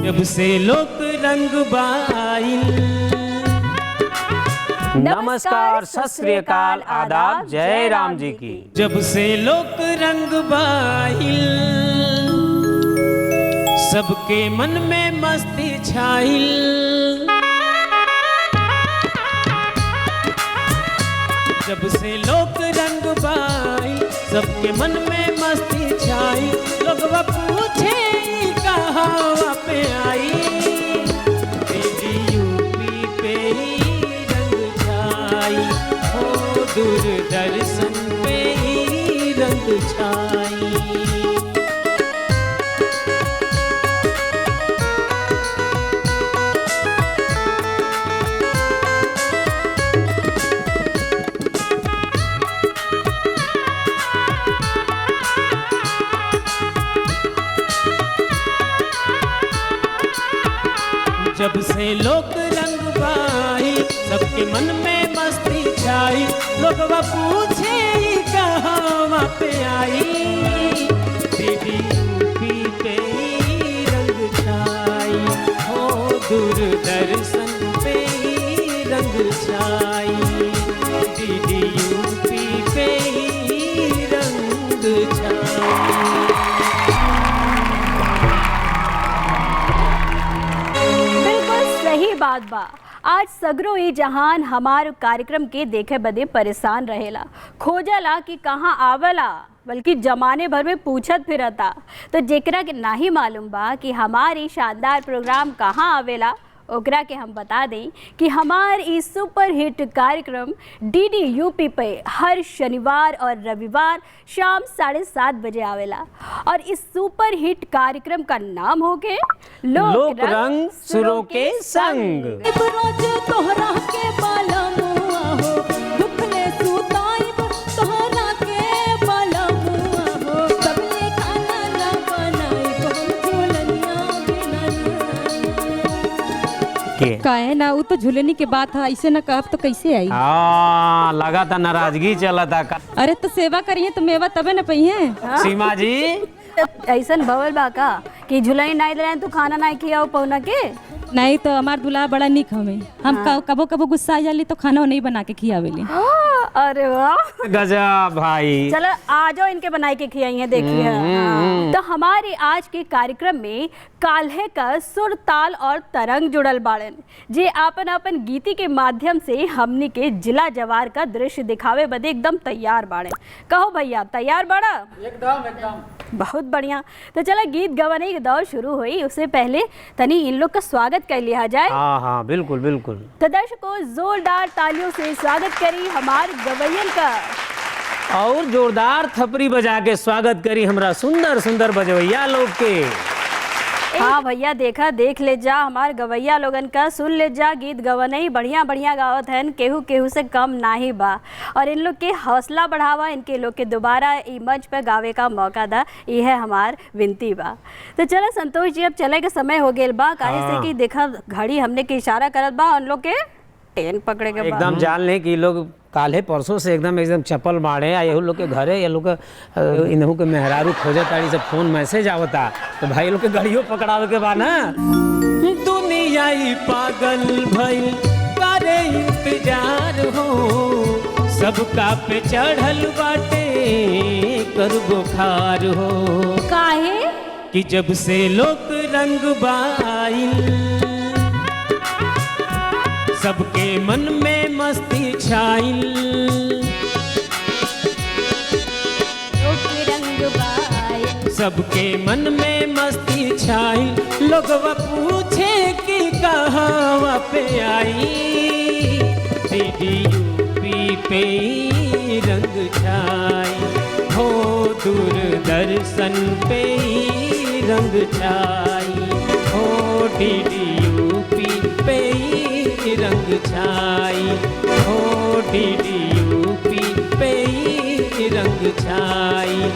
जब से लोक रंग बाइल। नमस्कार, सत श्री अकाल, आदाब, जय राम जी की। जब से लोक रंग बाइल, सबके मन में मस्ती छाइल। जब से लोक रंग बाइल, सबके मन में मस्ती छाई। लोग पूछे कहाँ पे आई, यूपी पे ही रंग छाई। हो दूरदर्शन पे ही रंग छाई। जब से लोक रंग बाई, सबके मन में मस्ती छाई। लोग पूछे कहाँ पे आई, दीदी यूपी पे ही रंग छाई। हो दूरदर्शन पे ही रंग छाई। दीदी यूपी पे ही रंग छाई। सही बात बा। आज सगरो ई जहान हमार कार्यक्रम के देखे बदे परेशान रहेला, खोजला कि कहाँ आवला, बल्कि जमाने भर में पूछत फिरता। तो जेकरा के नाही मालूम बा कि हमारी शानदार प्रोग्राम कहाँ आवेला, ओकरा के हम बता दें कि हमार इस सुपर हिट कार्यक्रम डीडी यूपी पे हर शनिवार और रविवार शाम 7:30 बजे आवेला। और इस सुपर हिट कार्यक्रम का नाम हो के लोक रंग सुरों के संग। रोज तोहरा के बालमुआ हो, दुखले सुताइब तोहरा के बालमुआ हो। सबले खाना ना बनाइब हम झूलनिया बिना। काहे ना, वो तो झूलनी के बात है, ऐसे ना कहब तो कैसे आई। लगा था नाराजगी चला था। अरे तो सेवा करिए तो मेवा तबे न पहिए। सीमा जी ऐसन भवल बा का कि झुलाई नहीं दे तू खाना नहीं खियाओ पौना के। नहीं तो हमार दूल्हा बड़ा निक हमें, हम कबो कबो गुस्सा आ जाली तो खाना नहीं बना के खियावेली। अरे वाह गजब भाई। चलो आ जाओ, इनके बनाई के खियाई है, देखिए। तो हमारे आज के कार्यक्रम में काल्हे का सुर ताल और तरंग जुड़ल बाड़न, जे आपन आपन गीती के माध्यम से हमनी के जिला जवार का दृश्य दिखावे बदे एकदम तैयार बाड़न। कहो भैया तैयार बाड़ा? एकदम एकदम। बहुत बढ़िया। तो चलो गीत गवाने की दौर शुरू हुई, उससे पहले तनी इन लोग का स्वागत कर लिया जाए। हाँ हाँ बिल्कुल बिल्कुल। तो दर्शकों जोरदार तालियों से स्वागत करी हमारे गवैयन का, और जोरदार थपरी बजा के स्वागत करी हमरा सुंदर सुंदर बजवैया लोग के। हाँ भैया देखा देख ले जा हमार गवैया लोगन का, सुन ले जा गीत गवने ही बढ़िया बढ़िया गावत हैं, केहू केहू से कम नाही बा। और इन लोग के हौसला बढ़ावा, इनके लोग के दोबारा ई मंच पे गावे का मौका दा, ये है हमार विनती बा। तो चलो संतोष जी अब चले के समय हो गेल बा, काहे से कि देखा घड़ी हमने के इशारा करत बा, उन लोग के ट्रेन पकड़े के एकदम जान ले कि लोग काल्हे परसों से एकदम चप्पल बाड़े आ, यहू लोग के घरे ये लोग इनहू के मेहरारू खोजे ताड़ी से फोन मैसेज आवता, तो भाई लोग के गाड़ियों पकड़ावे के बा ना। दुनिया ही पागल भइल करे इंतजार हो, सबका पे चढ़ल बाटे कर बुखार हो। काहे कि जब से लोक रंग बाइल, सबके मन में मस्ती छाइल। सबके मन में मस्ती छाइल। लोग पूछे कि कहाँ पे आई, दीदी यूपी पे ही रंग छाई। हो दूरदर्शन पे ही रंग छाई। हो दीदी यूपी पे ही रंग छाई। हो दीदी यूपी पे ही रंग छाई।